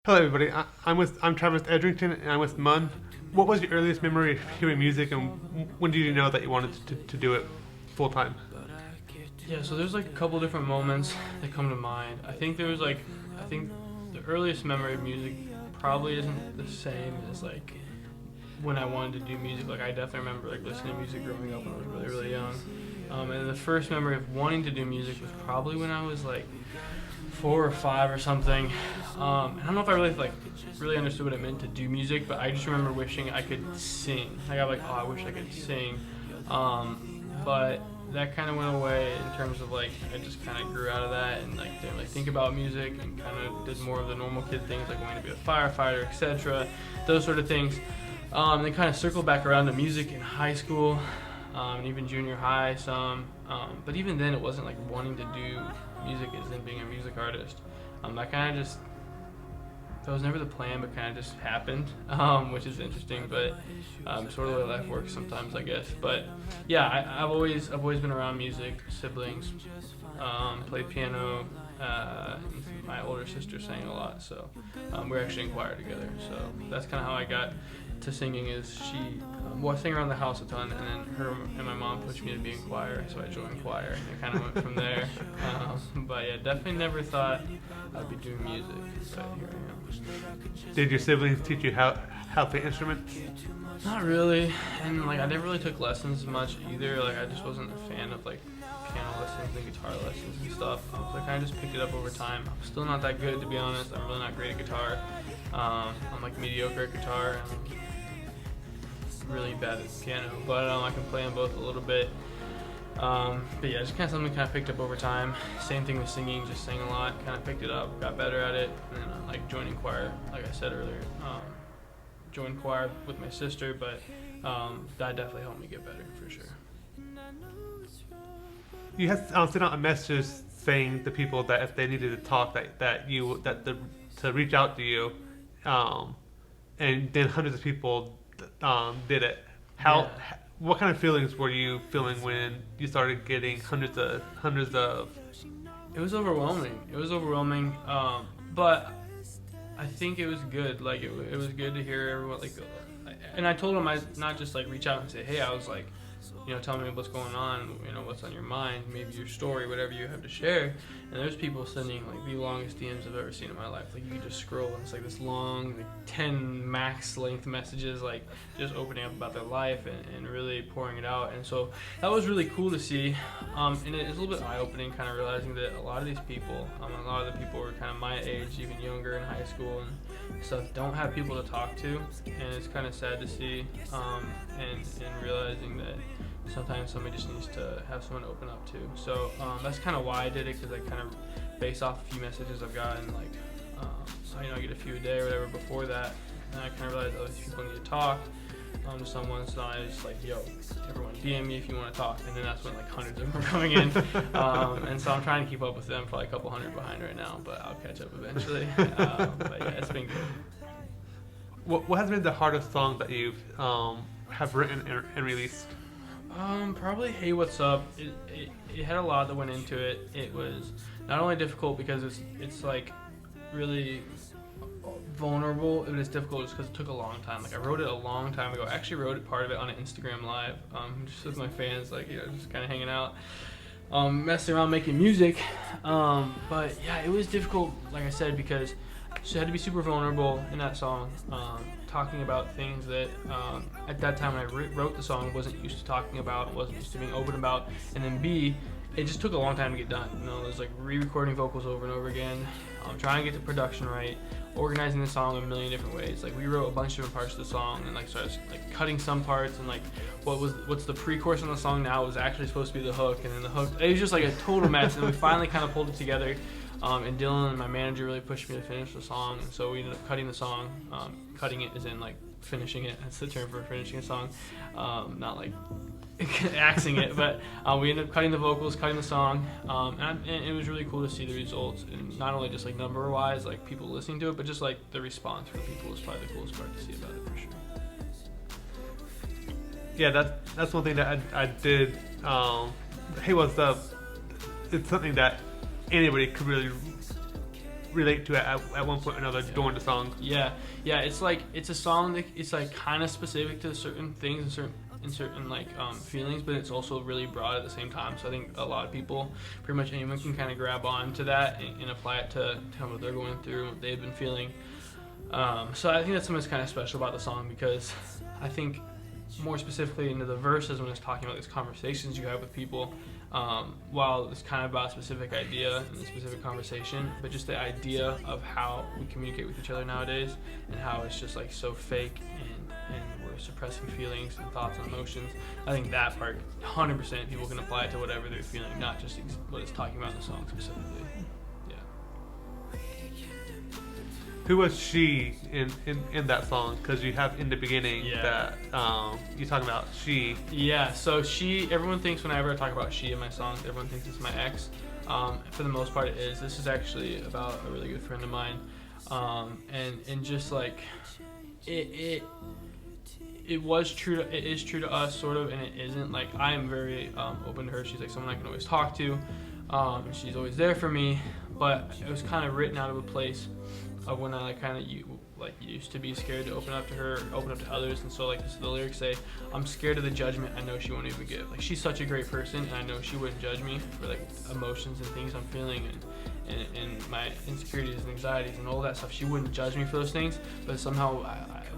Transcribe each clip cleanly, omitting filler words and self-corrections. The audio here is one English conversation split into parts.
Hello, everybody. I'm Travis Edrington, and I'm with MUNN. What was your earliest memory of hearing music, and when did you know that you wanted to do it full time? Yeah, so there's like a couple different moments that come to mind. I think the earliest memory of music probably isn't the same as like when I wanted to do music. Like I definitely remember like listening to music growing up when I was really, really young. And the first memory of wanting to do music was probably when I was like 4 or 5 or something. I don't know if I really understood what it meant to do music, but I just remember wishing I could sing. Like I was like, oh, I wish I could sing. But that kind of went away in terms of like I just kind of grew out of that and like didn't really think about music and kind of did more of the normal kid things like wanting to be a firefighter, etc. Those sort of things. And then kind of circled back around to music in high school, and even junior high some. But even then, it wasn't like wanting to do music as in being a music artist. That was never the plan, but kind of just happened, which is interesting. But sort of the way life works sometimes, I guess. But yeah, I've always been around music. Siblings, played piano. My older sister sang a lot, so we're actually in choir together. So that's kind of how I got to singing. Is she sang around the house a ton, and then her and my mom pushed me to be in choir, so I joined choir, and it kind of went from there. But yeah, definitely never thought I'd be doing music, but here I am. Did your siblings teach you how to play instruments? Not really, and like I never really took lessons much either. Like I just wasn't a fan of like piano lessons and guitar lessons and stuff. So I kind of just picked it up over time. I'm still not that good, to be honest. I'm really not great at guitar. I'm like mediocre at guitar. I'm really bad at piano, but I can play them both a little bit. But yeah, just kind of something kind of picked up over time. Same thing with singing, just sang a lot, kind of picked it up, got better at it, and then like joining choir, like I said earlier. Joined choir with my sister, but that definitely helped me get better for sure. You had sent out a message saying to people that if they needed to talk, to reach out to you, and then hundreds of people did it. Yeah. What kind of feelings were you feeling when you started getting hundreds of? It was overwhelming. But I think it was good. Like it was good to hear everyone like, and I told them I not just like reach out and say, hey, I was like, tell me what's going on, what's on your mind, maybe your story, whatever you have to share. And there's people sending like the longest DMs I've ever seen in my life. Like you could just scroll and it's like this long, like 10 max length messages, like just opening up about their life and really pouring it out. And so that was really cool to see. And it was a little bit eye-opening, kind of realizing that a lot of these people, a lot of the people were kind of my age, even younger in high school and stuff, don't have people to talk to. And it's kind of sad to see, and realizing that sometimes somebody just needs to have someone to open up to. So that's kind of why I did it, because I kind of based off a few messages I've gotten, like I get a few a day or whatever before that, and I kind of realized other people need to talk to someone. So I was just like, yo, everyone DM me if you want to talk, and then that's when like hundreds of them were coming in, and so I'm trying to keep up with them. Probably a couple hundred behind right now, but I'll catch up eventually. But yeah, it's been good. What has been the hardest song that you've have written and released? Probably Hey What's Up. It had a lot that went into it. It was not only difficult because it's like really vulnerable, but it's difficult just because it took a long time. Like I wrote it a long time ago. I actually wrote part of it on an Instagram live, just with my fans, like just kind of hanging out, messing around making music. But yeah, it was difficult, like I said, because she had to be super vulnerable in that song, talking about things that at that time when I wrote the song wasn't used to talking about, wasn't used to being open about, and then B, it just took a long time to get done. There's like re-recording vocals over and over again, trying to get the production right, organizing the song a million different ways. Like we wrote a bunch of different parts of the song and like started like cutting some parts, and like what's the pre-chorus on the song now was actually supposed to be the hook, and then the hook, it was just like a total mess. And we finally kind of pulled it together. And Dylan and my manager really pushed me to finish the song, and so we ended up cutting the song. Cutting it as in like finishing it. That's the term for finishing a song, not like axing it. But we ended up cutting the vocals, cutting the song, and it was really cool to see the results. And not only just like number-wise, like people listening to it, but just like the response from people was probably the coolest part to see about it for sure. Yeah, that's one thing that I did. Hey What's Up? It's something that anybody could really relate to it at one point or another during the song. Yeah, it's like it's a song that it's like kind of specific to certain things and certain like feelings, but it's also really broad at the same time. So I think a lot of people, pretty much anyone, can kind of grab on to that and apply it to what they're going through, what they've been feeling. So I think that's something that's kind of special about the song, because I think more specifically into the verses when it's talking about these conversations you have with people. While it's kind of about a specific idea and a specific conversation, but just the idea of how we communicate with each other nowadays and how it's just like so fake and we're suppressing feelings and thoughts and emotions. I think that part, 100% people can apply it to whatever they're feeling, not just what it's talking about in the song specifically. Yeah. Who was she in that song? Because you have in the beginning that you talk about she. Yeah, so she, everyone thinks whenever I talk about she in my songs, everyone thinks it's my ex. For the most part it is. This is actually about a really good friend of mine. And just like, it was true to, it is true to us sort of, and it isn't. Like, I am very open to her. She's like someone I can always talk to. And she's always there for me, but it was kind of written out of a place of when I like kind of used to be scared to open up to her, open up to others. And so like this, the lyrics say, I'm scared of the judgment I know she won't even give. Like, she's such a great person, and I know she wouldn't judge me for like emotions and things I'm feeling and my insecurities and anxieties and all that stuff. She wouldn't judge me for those things, but somehow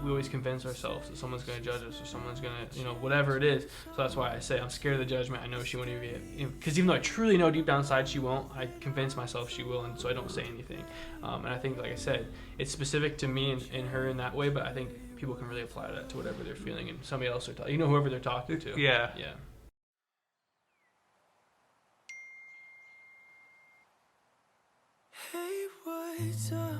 we always convince ourselves that someone's going to judge us or someone's going to, whatever it is. So that's why I say I'm scared of the judgment I know she won't even give. Because even though I truly know deep down inside she won't, I convince myself she will, and so I don't say anything. And I think, like I said, it's specific to me and her in that way, but I think people can really apply that to whatever they're feeling and somebody else they're talking, whoever they're talking to. Yeah. Yeah. Hey, what's up?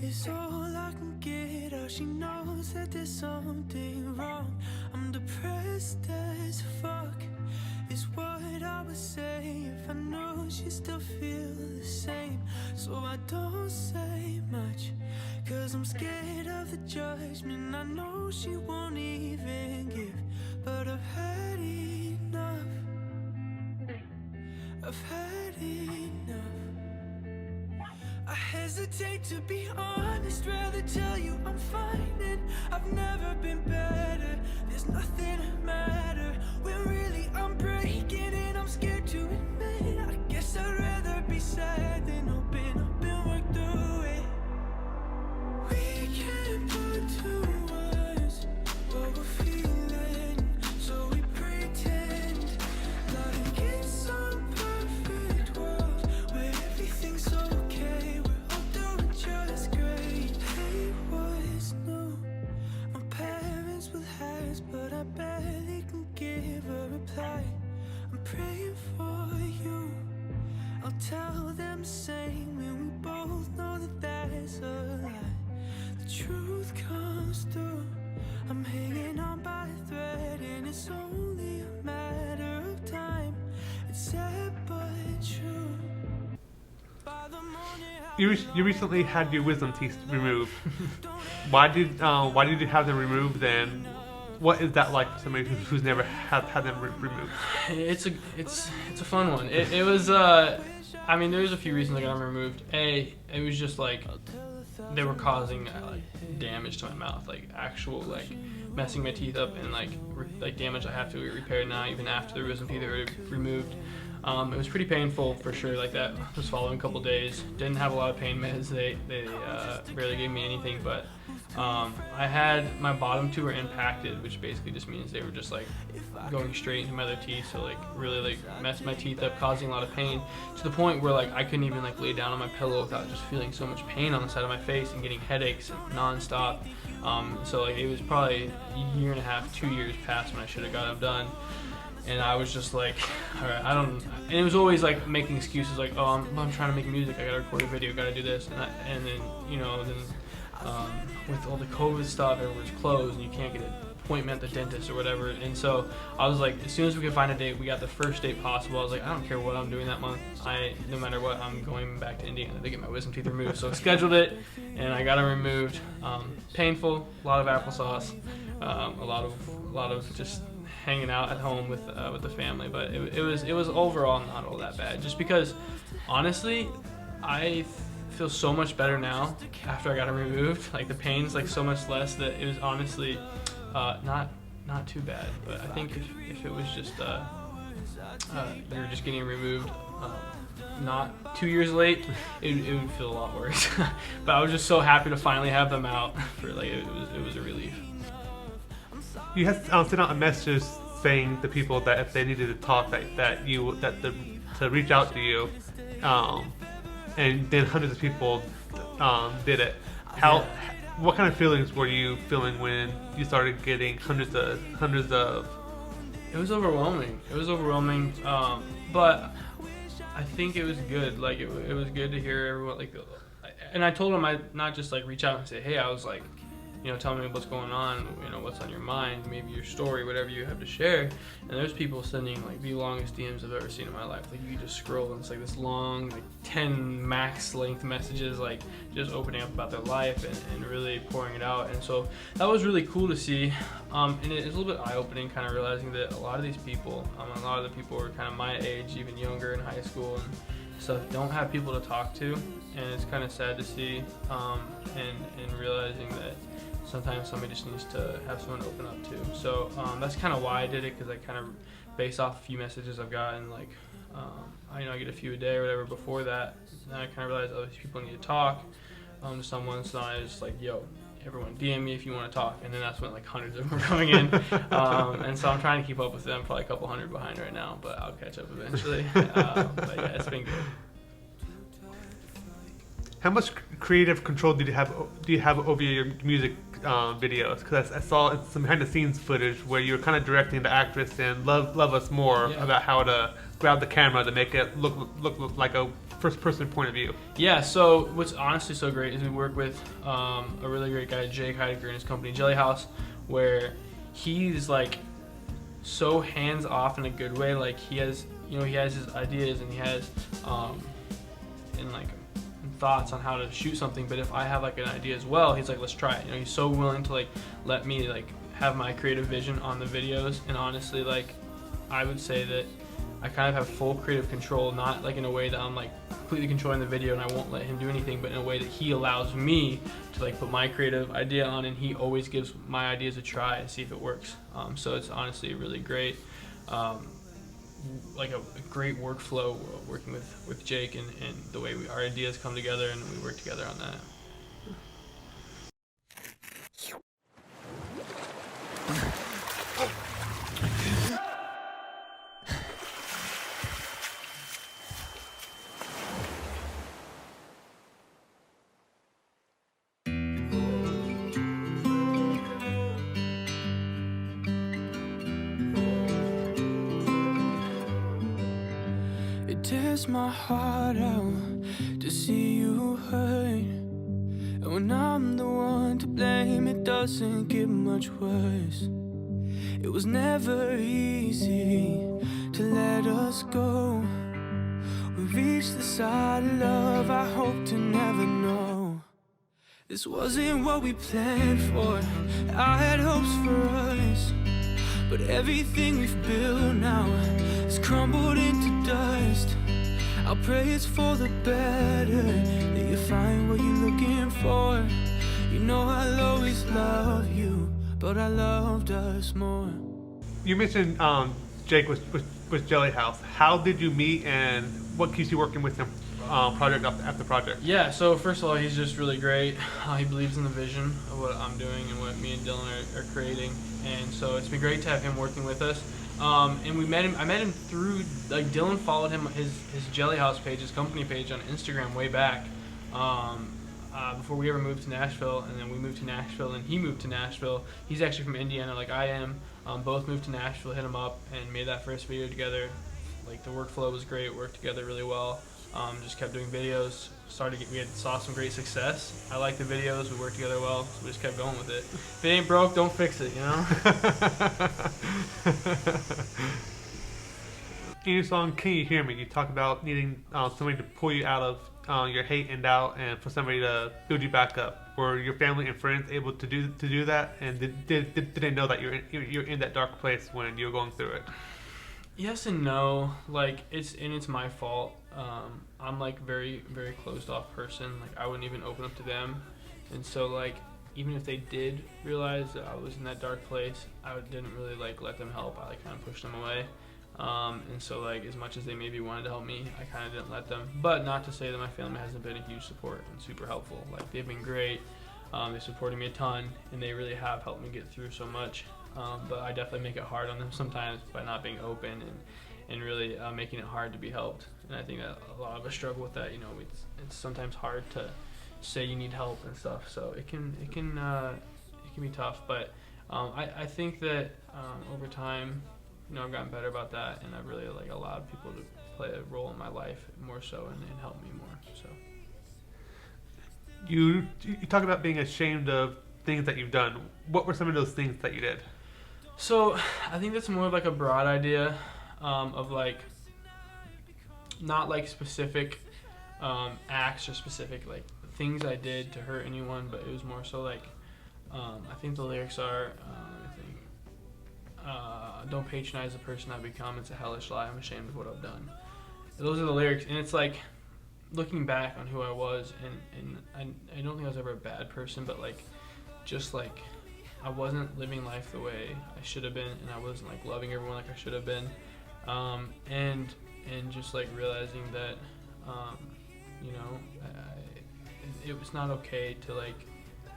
It's all I can get out. She knows that there's something wrong. I'm depressed as fuck, is what I would say if I knew she still feel the same. So I don't say much, cause I'm scared of the judgment I know she won't even give. But I've had enough, I've had enough. I hesitate to be honest, rather tell you I'm fine and I've never been better. There's nothing to matter when really I'm breaking and I'm scared to admit. I guess I'd rather be sad than open up and work through it. We can't put to words what we're feeling, so we pretend like it's some perfect world where everything's okay. We're all doing just great. Hey, what's new? My parents will ask, but I barely can give a reply. I'm praying for you. I'll tell them the same when we both know that that's a lie. The truth comes through. I'm hanging on by a thread, and it's only a matter of time. It's sad but true. By the morning, You recently had your wisdom teeth removed. Why did you have them removed then? What is that like for somebody who's never had them removed? It's a fun one. It was I mean, there's a few reasons I got them removed. It was just like they were causing damage to my mouth, like actual like messing my teeth up, and like damage I have to repair now even after the wisdom teeth are removed. It was pretty painful for sure. Like, that was following a couple days. Didn't have a lot of pain meds. They barely gave me anything, but I had my bottom two were impacted, which basically just means they were just like going straight into my other teeth. So like really like messed my teeth up, causing a lot of pain to the point where like I couldn't even like lay down on my pillow without just feeling so much pain on the side of my face and getting headaches nonstop. So like it was probably a year and a half, 2 years past when I should have got them done. And I was just like, all right, and it was always like making excuses like, oh, I'm trying to make music, I gotta record a video, gotta do this, and then with all the COVID stuff, everyone's closed and you can't get an appointment at the dentist or whatever. And so I was like, as soon as we could find a date, we got the first date possible. I was like, I don't care what I'm doing that month. No matter what, I'm going back to Indiana to get my wisdom teeth removed. So I scheduled it, and I got them removed. Painful, a lot of applesauce, a lot of just hanging out at home with the family, but it was overall not all that bad. Just because, honestly, I feel so much better now after I got it removed. Like the pain's like so much less that it was honestly not too bad. But I think if it was just you're just getting removed not 2 years late, it would feel a lot worse. But I was just so happy to finally have them out. For like it was a relief. You had sent out a message saying to people that if they needed to talk, to reach out to you, and then hundreds of people did it. What kind of feelings were you feeling when you started getting hundreds of? It was overwhelming. But I think it was good. Like it was good to hear everyone like, and I told them I not just like reach out and say, hey, I was like, tell me what's going on, what's on your mind, maybe your story, whatever you have to share. And there's people sending like the longest DMs I've ever seen in my life. Like you just scroll and it's like this long, like 10 max length messages, like just opening up about their life and really pouring it out. And so that was really cool to see. And it's a little bit eye-opening, kind of realizing that a lot of these people, a lot of the people are kind of my age, even younger in high school and stuff, don't have people to talk to. And it's kind of sad to see, and realizing that sometimes somebody just needs to have someone to open up to. So that's kind of why I did it, because I kind of based off a few messages I've gotten, like I get a few a day or whatever before that, and I kind of realized these people need to talk to someone. So I was just like, yo, everyone DM me if you want to talk. And then that's when like hundreds of them were coming in, and so I'm trying to keep up with them. Probably a couple hundred behind right now, but I'll catch up eventually. But yeah, it's been good. How much creative control do you have over your music videos? Because I saw some behind the scenes footage where you were kind of directing the actress in Love Us More about how to grab the camera to make it look like a first person point of view. Yeah, so what's honestly so great is we work with a really great guy, Jake Heidecker, and his company Jelly House, where he's like so hands off in a good way. Like he has his ideas and he has thoughts on how to shoot something, but if I have like an idea as well, he's like, let's try it. He's so willing to like let me like have my creative vision on the videos. And honestly, like I would say that I kind of have full creative control, not like in a way that I'm like completely controlling the video and I won't let him do anything, but in a way that he allows me to like put my creative idea on, and he always gives my ideas a try and see if it works. So it's honestly really great. Like a great workflow working with Jake and the way our ideas come together and we work together on that. It tears my heart out to see you hurt. And when I'm the one to blame, it doesn't get much worse. It was never easy to let us go. We reached the side of love I hope to never know. This wasn't what we planned for. I had hopes for us, but everything we've built now has crumbled into dust. I'll pray it's for the better, that you find what you're looking for. I'll always love you, but I loved us more. You mentioned Jake with Jelly House. How did you meet, and what keeps you working with him project after project? Yeah, so first of all, he's just really great. He believes in the vision of what I'm doing and what me and Dylan are creating, and so it's been great to have him working with us. And I met him through, like, Dylan followed him, his Jelly House page, his company page on Instagram way back, before we ever moved to Nashville, and then we moved to Nashville and he moved to Nashville. He's actually from Indiana like I am. Both moved to Nashville, hit him up and made that first video together. Like, the workflow was great, worked together really well. Just kept doing videos, saw some great success. I liked the videos, we worked together well, so we just kept going with it. If it ain't broke, don't fix it, In your song "Can You Hear Me," you talk about needing somebody to pull you out of your hate and doubt, and for somebody to build you back up. Were your family and friends able to do that? And did they know that you're in that dark place when you were going through it? Yes and no. Like, it's my fault. I'm like very, very closed off person. Like I wouldn't even open up to them. And so like even if they did realize that I was in that dark place, I didn't really like let them help. I like kind of pushed them away. And so like as much as they maybe wanted to help me, I kind of didn't let them. But not to say that my family hasn't been a huge support and super helpful. Like they've been great. They supported me a ton, and they really have helped me get through so much. But I definitely make it hard on them sometimes by not being open and really making it hard to be helped. And I think that a lot of us struggle with that. You know, it's sometimes hard to say you need help and stuff. So it can be tough. But I think that over time, you know, I've gotten better about that, and I've really like allowed people to play a role in my life more so and help me more. So. You talk about being ashamed of things that you've done. What were some of those things that you did? So I think that's more of like a broad idea of like not like specific acts or specific like things I did to hurt anyone, but it was more so like I think the lyrics are don't patronize the person I've become. It's a hellish lie. I'm ashamed of what I've done. Those are the lyrics, and it's like looking back on who I was, and I don't think I was ever a bad person, but like just like I wasn't living life the way I should have been, and I wasn't like loving everyone like I should have been, and just like realizing that you know it was not okay to like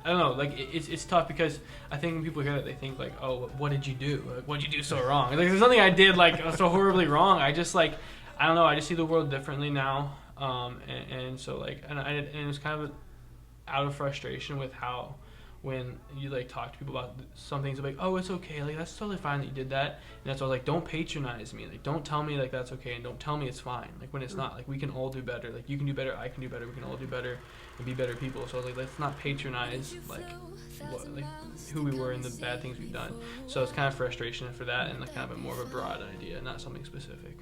I don't know, like it's tough because I think when people hear that they think like, oh, what did you do? Like, what did you do so wrong? Like there's nothing I did like so horribly wrong. I just like I don't know. I just see the world differently now. And so like and it was kind of out of frustration with how when you like talk to people about some things like, oh, it's okay, like that's totally fine that you did that, and that's why I was like, don't patronize me, like don't tell me like that's okay, and don't tell me it's fine, like when it's not, like we can all do better, like you can do better, I can do better, we can all do better and be better people. So I was like, let's not patronize like who we were and the bad things we've done. So it's kind of frustration for that, and like kind of more of a broad idea, not something specific.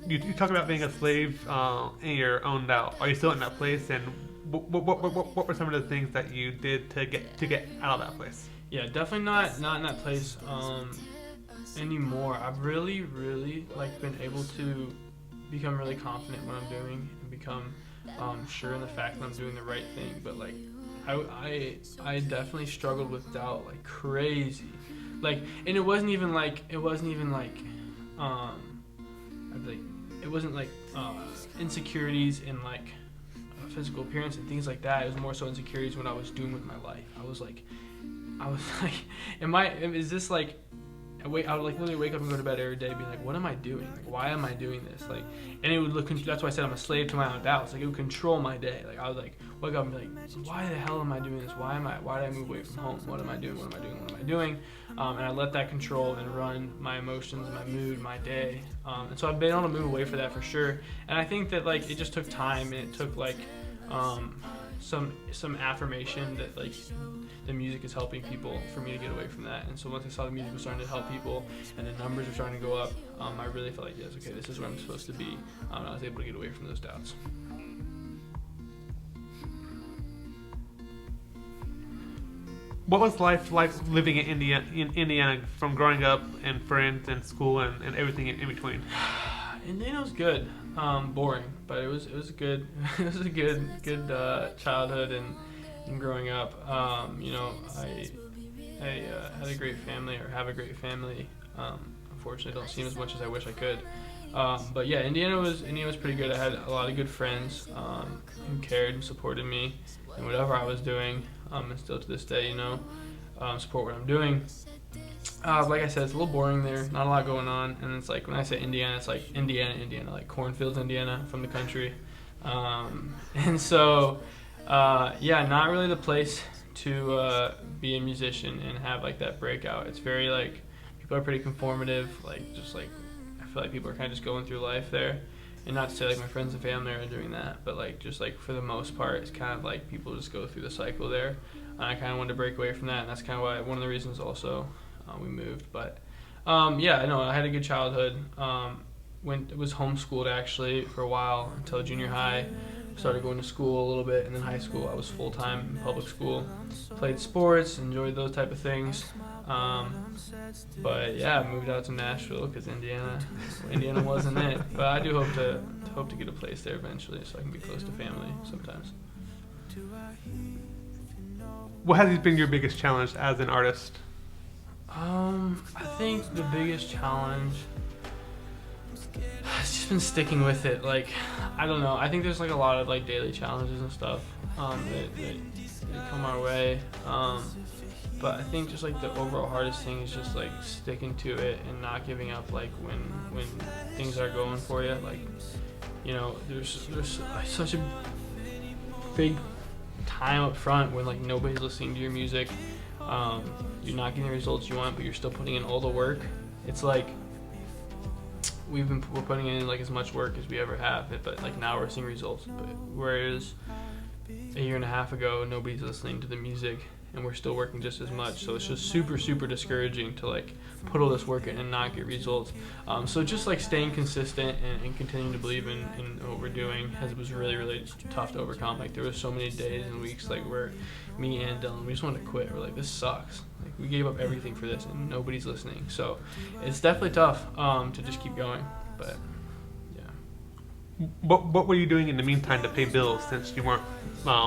You talk about being a slave and you're owned out. Are you still in that place? And what were some of the things that you did to get out of that place? Yeah, definitely not in that place anymore. I've really like been able to become really confident in what I'm doing and become sure in the fact that I'm doing the right thing. But like I definitely struggled with doubt like crazy. Like, and it wasn't even like insecurities in like physical appearance and things like that. It was more so insecurities what I was doing with my life. I was like, is this like, I would like literally wake up and go to bed every day being like, what am I doing? Like, why am I doing this? Like, and it would look, that's why I said I'm a slave to my own doubts. Like, it would control my day. Like, I would like wake up and be like, why the hell am I doing this? Why did I move away from home? What am I doing? And I let that control and run my emotions, my mood, my day. And so I've been able to move away from that for sure. And I think that like, it just took time, and it took like, some affirmation that like the music is helping people for me to get away from that. And so once I saw the music was starting to help people and the numbers were starting to go up, I really felt like, yes, okay, this is where I'm supposed to be. I was able to get away from those doubts. What was life like living in Indiana from growing up and friends and school and everything in between? Indiana was good. Boring, but it was a good childhood and growing up. You know, I had a great family, or have a great family. Unfortunately, don't see them as much as I wish I could. But yeah, Indiana was pretty good. I had a lot of good friends who cared and supported me in whatever I was doing, and still to this day, you know, support what I'm doing. Like I said, it's a little boring there, not a lot going on, and it's like when I say Indiana, it's like Indiana, like cornfields, Indiana, from the country. And so, yeah, not really the place to be a musician and have like that breakout. It's very like, people are pretty conformative, like just like, I feel like people are kind of just going through life there. And not to say like my friends and family are doing that, but like just like for the most part, it's kind of like people just go through the cycle there. And I kind of wanted to break away from that, and that's kind of why, one of the reasons also we moved. But yeah, no, I had a good childhood. Was homeschooled actually for a while until junior high. Started going to school a little bit, and then high school I was full-time in public school. Played sports, enjoyed those type of things. But yeah, I moved out to Nashville because Indiana wasn't it. But I do hope to get a place there eventually, so I can be close to family sometimes. What has been your biggest challenge as an artist? I think the biggest challenge has just been sticking with it. Like, I don't know. I think there's like a lot of like daily challenges and stuff that come our way. But I think just like the overall hardest thing is just like sticking to it and not giving up. Like when things are going for you, like, you know, there's such a big time up front when like nobody's listening to your music. You're not getting the results you want, but you're still putting in all the work. It's like we're putting in like as much work as we ever have, but like now we're seeing results. But whereas a year and a half ago, nobody's listening to the music, and we're still working just as much. So it's just super, super discouraging to like put all this work in and not get results. So just like staying consistent and continuing to believe in what we're doing was really, really tough to overcome. Like there was so many days and weeks like where me and Dylan, we just wanted to quit. We're like, this sucks. Like we gave up everything for this and nobody's listening. So it's definitely tough to just keep going. But yeah. What were you doing in the meantime to pay bills since you weren't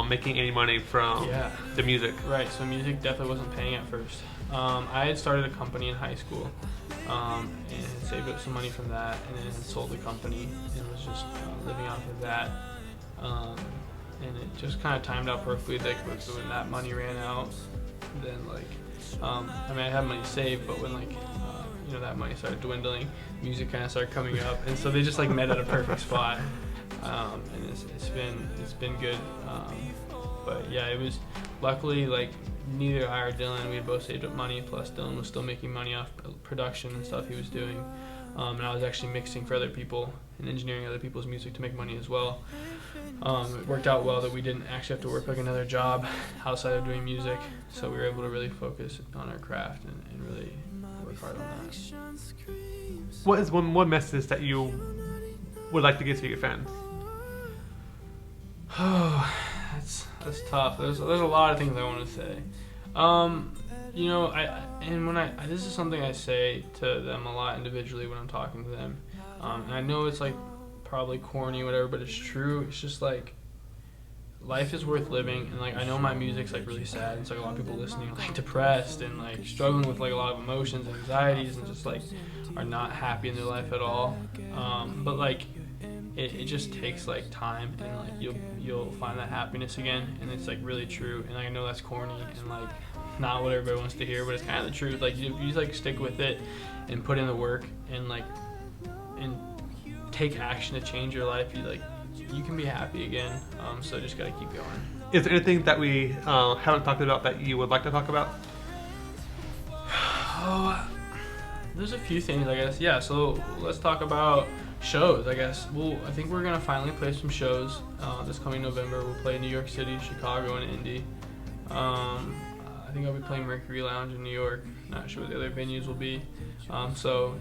making any money from the music? Right, so music definitely wasn't paying at first. I had started a company in high school and had saved up some money from that, and then had sold the company and was just living off of that. And it just kind of timed out perfectly. Like when that money ran out, then like, I mean I had money saved, but when like you know that money started dwindling, music kind of started coming up, and so they just like met at a perfect spot. And it's been good. But yeah, it was luckily like neither I or Dylan, we had both saved up money, plus Dylan was still making money off production and stuff he was doing. And I was actually mixing for other people and engineering other people's music to make money as well. It worked out well that we didn't actually have to work like another job outside of doing music, so we were able to really focus on our craft and really work hard on that. What is one message that you would like to get to your fans? Oh, that's tough. There's a lot of things I want to say. You know, this is something I say to them a lot individually when I'm talking to them. And I know it's like probably corny, whatever, but it's true. It's just like life is worth living, and like I know my music's like really sad. It's like a lot of people listening are like depressed and like struggling with like a lot of emotions, anxieties, and just like are not happy in their life at all. But like it just takes like time, and like you'll find that happiness again, and it's like really true. And I know that's corny and like not what everybody wants to hear, but it's kind of the truth. Like you just like stick with it and put in the work and like and take action to change your life. You can be happy again. So just gotta keep going. Is there anything that we haven't talked about that you would like to talk about? Oh, there's a few things, I guess. Yeah, so let's talk about shows, I guess. I think we're gonna finally play some shows this coming November. We'll play in New York City, Chicago, and Indy. I think I'll be playing Mercury Lounge in New York. Not sure what the other venues will be. So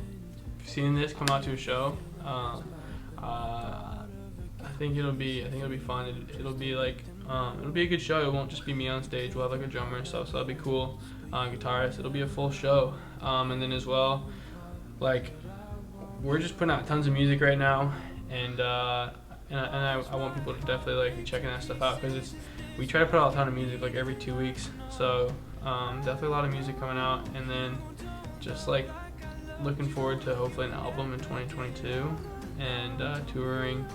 if you've seen this, come out to a show. I think it'll be fun. It'll be like it'll be a good show. It won't just be me on stage. We'll have like a drummer and stuff, so that'll be cool. Guitarist. It'll be a full show. And then as well, like we're just putting out tons of music right now, and I want people to definitely like be checking that stuff out, because we try to put out a ton of music like every 2 weeks. So definitely a lot of music coming out, and then just like looking forward to hopefully an album in 2022 and touring.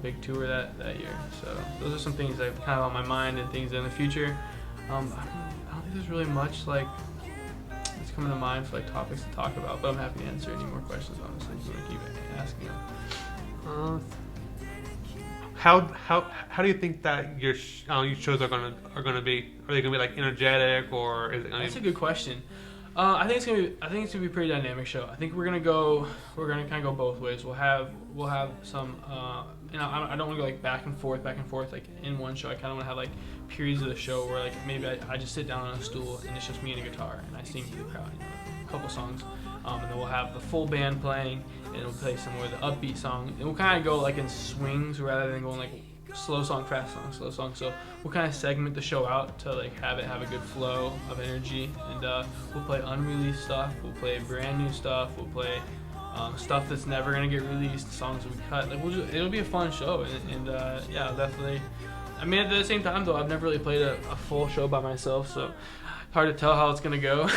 Big tour that year. So those are some things that are kind of on my mind and things in the future. I don't think there's really much like that's coming to mind for like topics to talk about, but I'm happy to answer any more questions, honestly, if you want to keep asking them. How do you think that your shows are gonna be? Are they gonna be like energetic, or is it gonna That's a good question. I think it's gonna be a pretty dynamic show. I think we're gonna kind of go both ways. We'll have some. I don't want to go like back and forth like in one show. I kind of want to have like periods of the show where like maybe I just sit down on a stool and it's just me and a guitar and I sing to the crowd, a couple songs, and then we'll have the full band playing, and we'll play some more of the upbeat song, and we'll kind of go like in swings rather than going like slow song, fast song, slow song. So we'll kind of segment the show out to like have a good flow of energy, and we'll play unreleased stuff, we'll play brand new stuff, we'll play stuff that's never gonna get released, songs that we cut. Like it'll be a fun show, and yeah, definitely. I mean, at the same time though, I've never really played a full show by myself, so hard to tell how it's gonna go.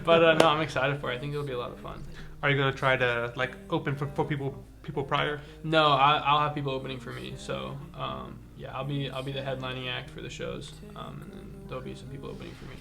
But no, I'm excited for it. I think it'll be a lot of fun. Are you gonna try to like open for people prior? No, I'll have people opening for me. So yeah, I'll be the headlining act for the shows, and then there'll be some people opening for me.